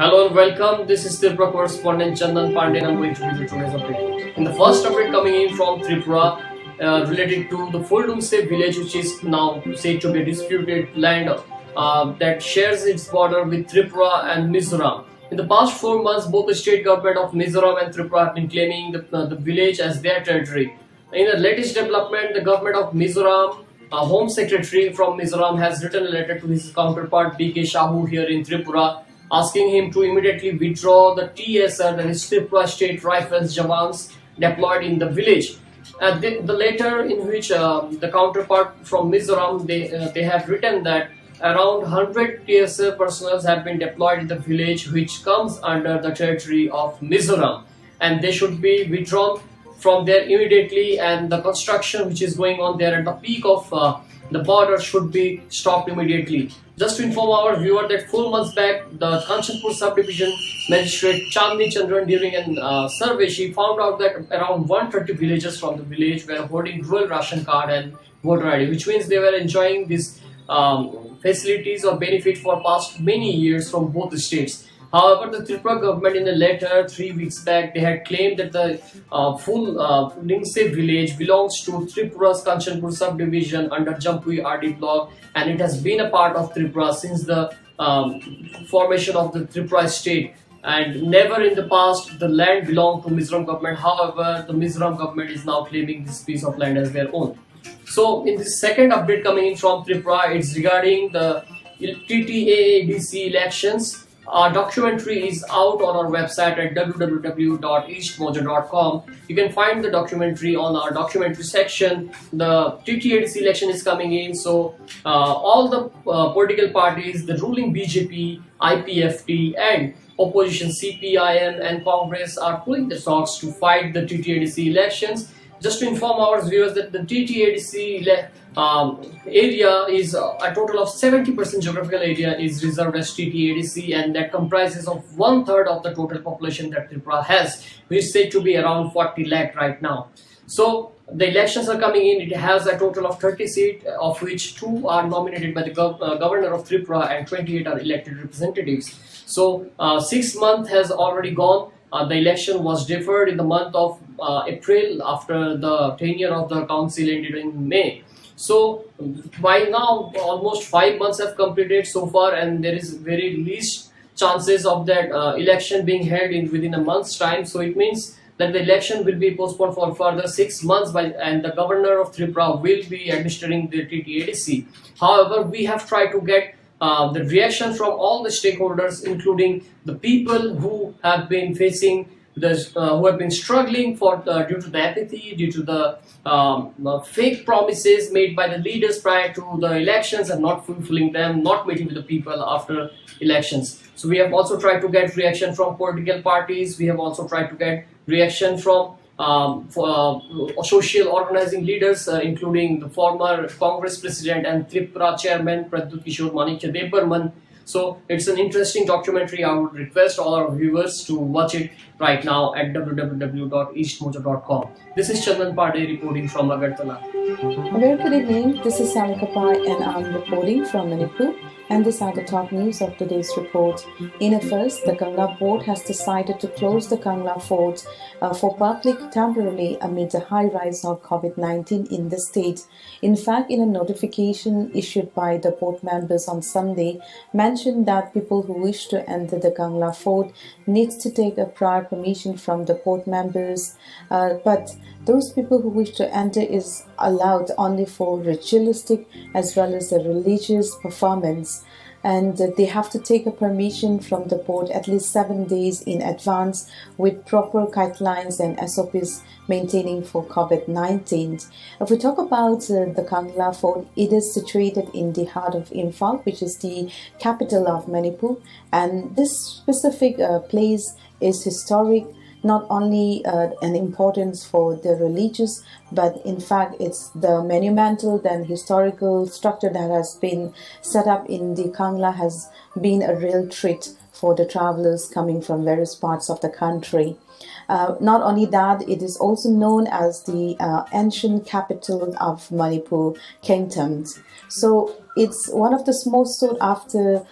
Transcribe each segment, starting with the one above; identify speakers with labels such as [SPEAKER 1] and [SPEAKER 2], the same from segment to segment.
[SPEAKER 1] Hello and welcome. This is Tripura correspondent Chandan Pandey and I'm going to give you today's update. In the first update coming in from Tripura related to the Fuldumse village, which is now said to be a disputed land that shares its border with Tripura and Mizoram. In the past 4 months, both the state government of Mizoram and Tripura have been claiming the village as their territory. In the latest development, the government of Mizoram, Home Secretary from Mizoram, has written a letter to his counterpart BK Shahu here in Tripura, asking him to immediately withdraw the TSR, that is Tripura State Rifles Jawans deployed in the village. The letter in which the counterpart from Mizoram, they have written that around 100 TSR personnel have been deployed in the village, which comes under the territory of Mizoram, and they should be withdrawn from there immediately, and the construction which is going on there at the peak of the border should be stopped immediately. Just to inform our viewer that 4 months back, the Kanchanpur subdivision magistrate Chandni Chandran, during a survey, she found out that around 130 villagers from the village were holding dual ration card and voter ID, which means they were enjoying these facilities or benefit for past many years from both the states. However, the Tripura government, in a letter 3 weeks back, they had claimed that the full Lingse village belongs to Tripura's Kanchanpur subdivision under Jampui RD block, and it has been a part of Tripura since the formation of the Tripura state. And never in the past the land belonged to Mizoram government. However, the Mizoram government is now claiming this piece of land as their own. So, in this second update coming in from Tripura, it's regarding the TTADC elections. Our documentary is out on our website at www.eastmojo.com. You can find the documentary on our documentary section. The TTADC election is coming in, so all the political parties, the ruling BJP, IPFT, and opposition CPIM and Congress are pulling the socks to fight the TTADC elections. Just to inform our viewers that the TTADC area is a total of 70% geographical area is reserved as TTADC, and that comprises of 1/3 of the total population that Tripura has, which is said to be around 40 lakh right now. So the elections are coming in. It has a total of 30 seats, of which 2 are nominated by the governor of Tripura and 28 are elected representatives. So 6 months has already gone. The election was deferred in the month of April after the tenure of the council ended in May. So by now almost 5 months have completed so far, and there is very least chances of that election being held in within a month's time. So it means that the election will be postponed for further 6 months and the governor of Tripura will be administering the TTADC. However, we have tried to get the reaction from all the stakeholders, including the people who have been facing who have been struggling due to the apathy, due to the fake promises made by the leaders prior to the elections and not fulfilling them, not meeting with the people after elections. So we have also tried to get reaction from political parties. We have also tried to get reaction from social organizing leaders, including the former Congress president and Tripura chairman Pradyut Kishore Manikya Debbarman. So it's an interesting documentary. I would request all our viewers to watch it right now at www.eastmojo.com. This is Chandan Pandey reporting from Agartala.
[SPEAKER 2] A very good evening. This is Sarika Pai and I'm reporting from Manipur. And these are the top news of today's report. In a first, the Kangla board has decided to close the Kangla fort for public temporarily amid the high rise of COVID-19 in the state. In fact, in a notification issued by the board members on Sunday, mentioned that people who wish to enter the Kangla fort needs to take a prior permission from the board members, but those people who wish to enter is allowed only for ritualistic as well as a religious performance, and they have to take a permission from the board at least 7 days in advance with proper guidelines and SOPs maintaining for COVID-19. If we talk about the Kangla fort, it is situated in the heart of Imphal, which is the capital of Manipur, and this specific place is historic, not only an importance for the religious, but in fact it's the monumental and historical structure that has been set up in the Kangla has been a real treat for the travelers coming from various parts of the country. Not only that, it is also known as the ancient capital of Manipur Kingdom. So it's one of the most sought after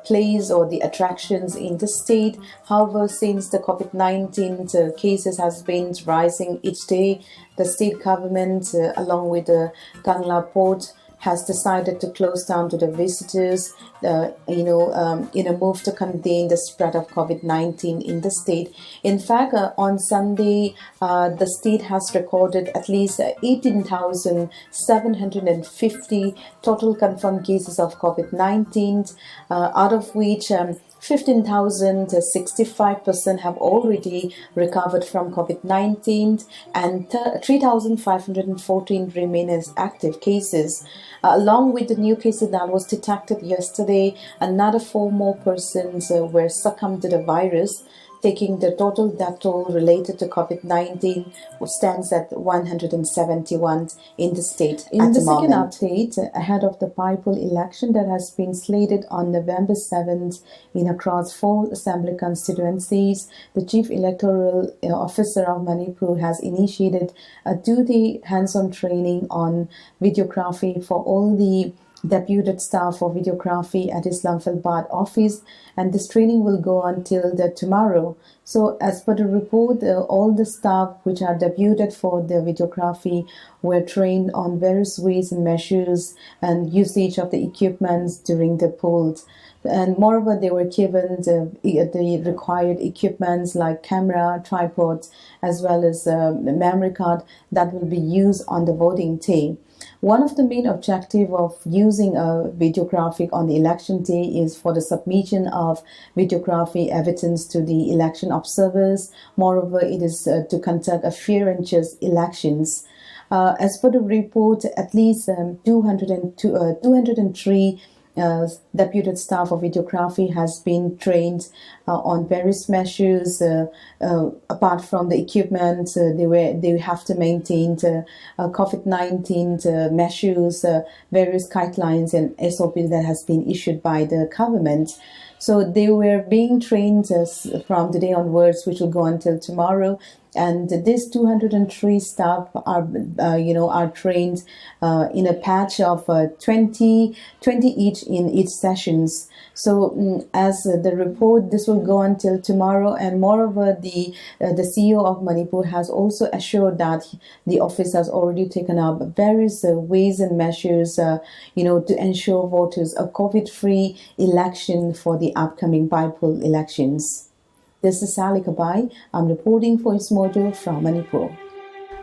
[SPEAKER 2] places or the attractions in the state. However, since the COVID-19 cases has been rising each day, the state government, along with the Kangla port, has decided to close down to the visitors, in a move to contain the spread of COVID-19 in the state. In fact, on Sunday, the state has recorded at least 18,750 total confirmed cases of COVID-19, out of which 15,065% have already recovered from COVID-19 and 3,514 remain as active cases. Along with the new cases that was detected yesterday, another 4 more persons were succumbed to the virus, taking the total death toll related to COVID-19, which stands at 171 in the state at the moment. In the second update, ahead of the Paipul election that has been slated on November 7th across 4 assembly constituencies, the Chief Electoral Officer of Manipur has initiated a 2-day hands-on training on videography for all the deputed staff for videography at Islamabad office, and this training will go until tomorrow. So as per the report, all the staff which are deputed for the videography were trained on various ways and measures and usage of the equipments during the polls. And moreover, they were given the required equipments like camera, tripods, as well as memory card that will be used on the voting day. One of the main objectives of using a videographic on the election day is for the submission of videography evidence to the election observers. Moreover, it is to conduct a fair and just elections. As per the report, at least 203 deputed staff of videography has been trained on various measures. Apart from the equipment, they have to maintain COVID-19 measures, various guidelines and SOPs that has been issued by the government. So they were being trained from today onwards, which will go until tomorrow. And these 203 staff are trained in a patch of 20 each in each sessions. So as the report, this will go until tomorrow. And moreover, the CEO of Manipur has also assured that the office has already taken up various ways and measures, to ensure voters a COVID-free election for the upcoming Paipul elections. This is Sally Kabai. I'm reporting for Ismojo from Manipur.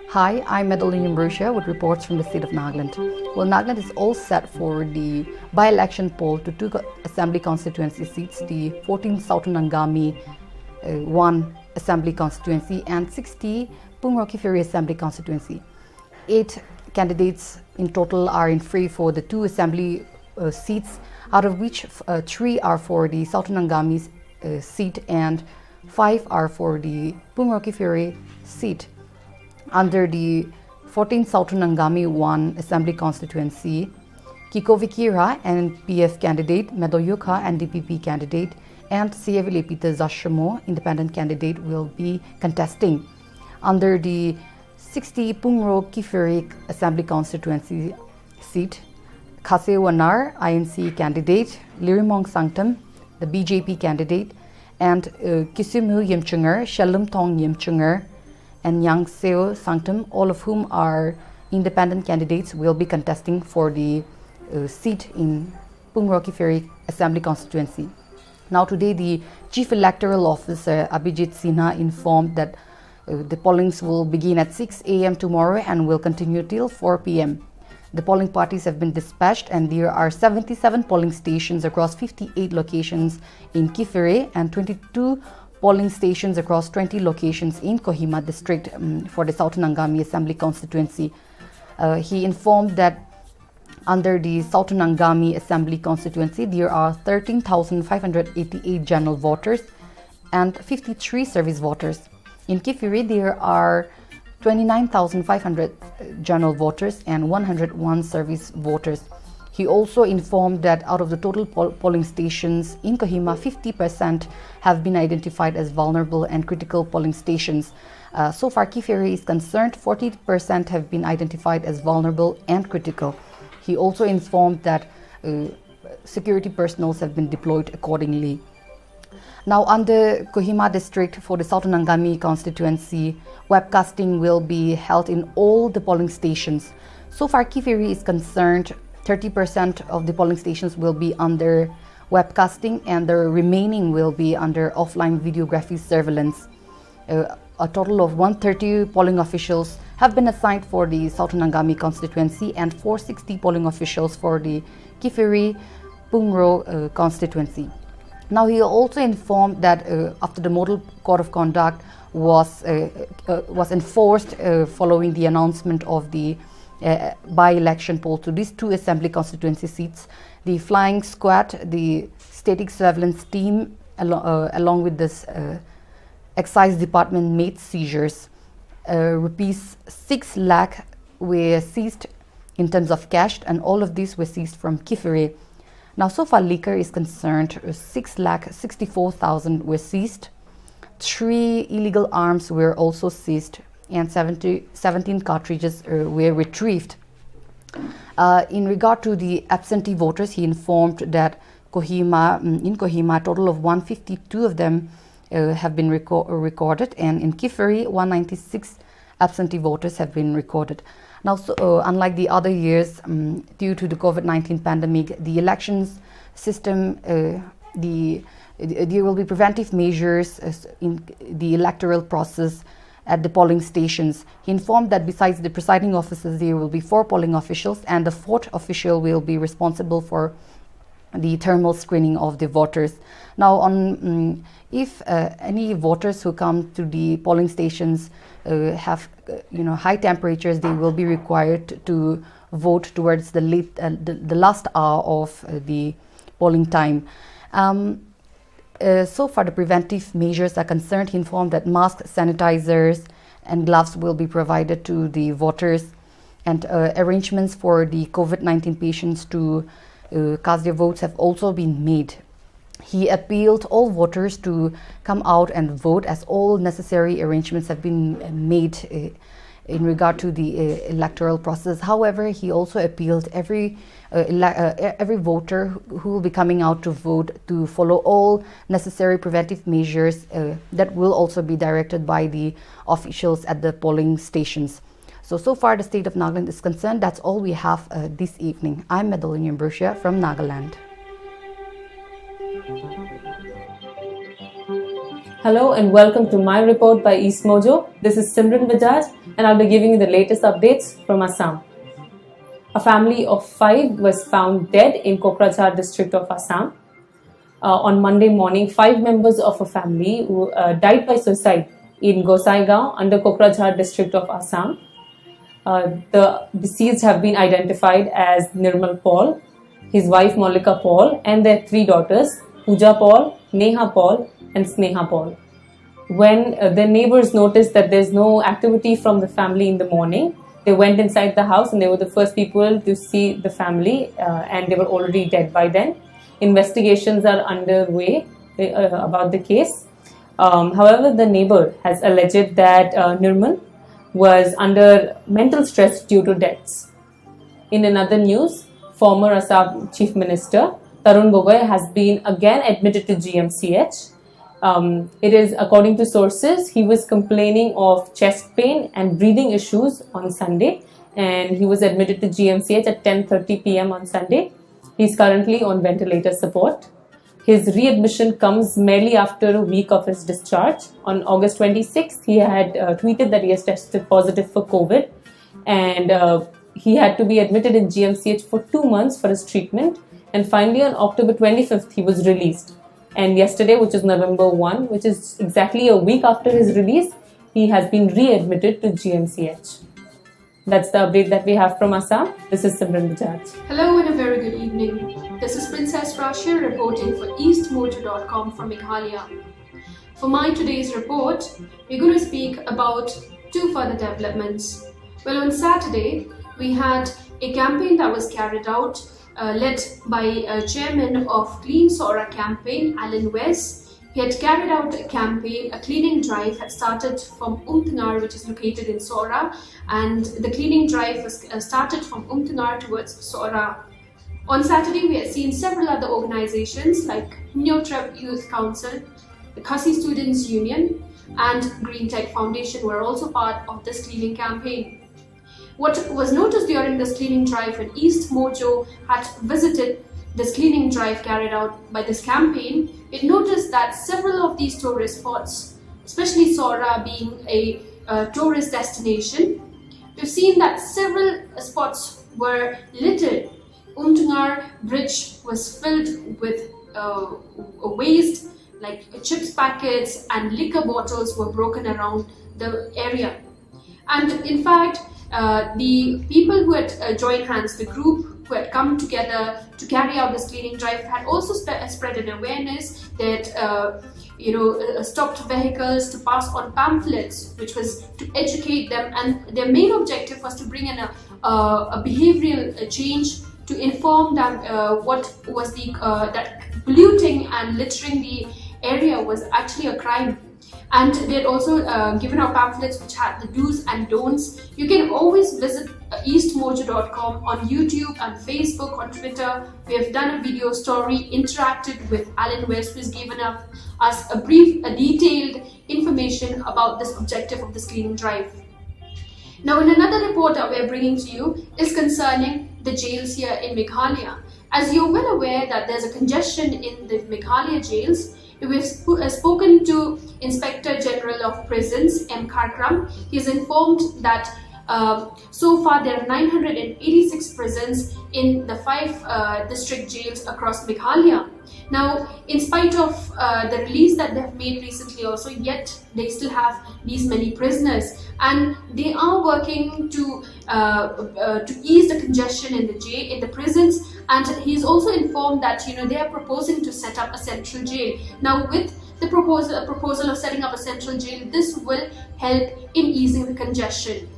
[SPEAKER 3] Hi, I'm Madeline Imbruglia with reports from the state of Nagaland. Well, Nagaland is all set for the by-election poll to 2 assembly constituency seats, the 14 Southern Angami 1 assembly constituency and 60 Pungroki Ferry assembly constituency. 8 candidates in total are in free for the 2 assembly seats, out of which 3 are for the Southern Angami seat and 5 are for the Pungroki Ferry seat. Under the 14 Southern Angami 1 Assembly constituency, Kiko Vikira, NPF candidate, Medoyuka, NDPP candidate, and Sievile Peter Zashamo, independent candidate, will be contesting. Under the 60 Pungroki Ferry Assembly constituency seat, Khase Wanar, INC candidate, Lirimong Sanctum, the BJP candidate, and Kisumu Yimchunger, Shalom Tong Yimchunger, and Yang Seo Sanctum, all of whom are independent candidates, will be contesting for the seat in Pungroki Ferry Assembly constituency. Now today, the Chief Electoral Officer Abhijit Sinha informed that the pollings will begin at 6 a.m. tomorrow and will continue till 4 p.m. The polling parties have been dispatched and there are 77 polling stations across 58 locations in Kifere and 22 polling stations across 20 locations in Kohima district for the Southern Angami Assembly constituency. He informed that under the Southern Angami Assembly constituency, there are 13,588 general voters and 53 service voters. In Kifere, there are 29,500 general voters and 101 service voters. He also informed that out of the total polling stations in Kohima, 50% have been identified as vulnerable and critical polling stations. So far, Kifiri is concerned, 40% have been identified as vulnerable and critical. He also informed that security personnel have been deployed accordingly. Now, under Kohima district for the Southern Angami constituency, webcasting will be held in all the polling stations. So far, Kifiri is concerned, 30% of the polling stations will be under webcasting and the remaining will be under offline videography surveillance. A total of 130 polling officials have been assigned for the Southern Angami constituency and 460 polling officials for the Kifiri Pungro constituency. Now, he also informed that after the model code of conduct was enforced following the announcement of the by-election poll to these two assembly constituency seats, the flying squad, the static surveillance team, along with this excise department made seizures. Rupees 6 lakh were seized in terms of cash, and all of these were seized from Kifiri. Now, so far liquor is concerned, 6,64,000 were seized. 3 illegal arms were also seized, and 17 cartridges were retrieved. In regard to the absentee voters, he informed that in Kohima, a total of 152 of them have been recorded, and in Kifiri, 196 absentee voters have been recorded. Now, unlike the other years, due to the COVID-19 pandemic, the elections system, there will be preventive measures in the electoral process at the polling stations. He informed that besides the presiding officers, there will be 4 polling officials, and the 4th official will be responsible for the thermal screening of the voters. Now, if any voters who come to the polling stations have high temperatures, they will be required to vote towards the last hour of the polling time. So far, the preventive measures are concerned. He informed that masks, sanitizers, and gloves will be provided to the voters, and arrangements for the COVID-19 patients to cast their votes have also been made. He appealed all voters to come out and vote, as all necessary arrangements have been made in regard to the electoral process. However, he also appealed every voter who will be coming out to vote to follow all necessary preventive measures that will also be directed by the officials at the polling stations. So far the state of Nagaland is concerned. That's all we have this evening. I'm Madeline Ambrosia from Nagaland.
[SPEAKER 4] Hello and welcome to my report by East Mojo. This is Simran Bajaj and I'll be giving you the latest updates from Assam. A family of 5 was found dead in Kokrajhar district of Assam. On Monday morning, 5 members of a family died by suicide in Gosaigaon under Kokrajhar district of Assam. The deceased have been identified as Nirmal Paul, his wife Mollika Paul, and their 3 daughters, Pooja Paul, Neha Paul, and Sneha Paul. When the neighbors noticed that there's no activity from the family in the morning, they went inside the house and they were the first people to see the family and they were already dead by then. Investigations are underway about the case. However, the neighbor has alleged that Nirmal was under mental stress due to deaths. In another news, former Assam Chief Minister Tarun Gogoi has been again admitted to GMCH. It is, according to sources, he was complaining of chest pain and breathing issues on Sunday, and he was admitted to GMCH at 10:30 p.m. on Sunday. He's currently on ventilator support. His readmission comes merely after a week of his discharge. On August 26th, he had tweeted that he has tested positive for COVID, and he had to be admitted in GMCH for 2 months for his treatment. And finally, on October 25th, he was released. And yesterday, which is November 1, which is exactly a week after his release, he has been readmitted to GMCH. That's the update that we have from Assam. This is Simran Bajaj.
[SPEAKER 5] Hello and a very good evening. This is Princess Rashia reporting for EastMojo.com from Meghalaya. For my today's report, we're going to speak about 2 further developments. Well, on Saturday, we had a campaign that was carried out led by chairman of Clean Sora campaign, Alan West. He had carried out a campaign, a cleaning drive had started from Umthangar, which is located in Sora, and the cleaning drive was started from Umthangar towards Sora. On Saturday, we had seen several other organizations like Nyotreb Youth Council, the Khasi Students Union, and Green Tech Foundation were also part of this cleaning campaign. What was noticed during this cleaning drive when East Mojo had visited this cleaning drive carried out by this campaign, it noticed that several of these tourist spots, especially Sora being a tourist destination, we've seen that several spots were littered. Umthangar bridge was filled with waste like chips packets and liquor bottles were broken around the area. And in fact, the people who had joined hands, the group who had come together to carry out this cleaning drive had also spread an awareness that stopped vehicles to pass on pamphlets, which was to educate them, and their main objective was to bring in a behavioral change to inform them what was that polluting and littering the area was actually a crime. And they had also given out pamphlets which had the do's and don'ts. You can always visit eastmojo.com on YouTube and Facebook, on Twitter. We have done a video story, interacted with Alan West, who has given us a detailed information about this objective of this cleaning drive. Now, in another report that we are bringing to you is concerning the jails here in Meghalaya. As you're well aware that there's a congestion in the Meghalaya jails, we've spoken to Inspector General of Prisons, M. Karkram. He has informed that so far there are 986 prisons in the 5 district jails across Meghalaya. Now, in spite of the release that they have made recently also, yet they still have these many prisoners, and they are working to ease the congestion in the prisons. And he's also informed that they are proposing to set up a central jail. Now, with the proposal of setting up a central jail, this will help in easing the congestion.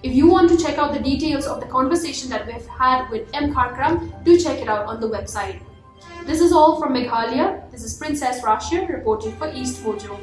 [SPEAKER 5] If you want to check out the details of the conversation that we've had with M. Karkram, do check it out on the website. This is all from Meghalaya. This is Princess Rashia reporting for East Mojo.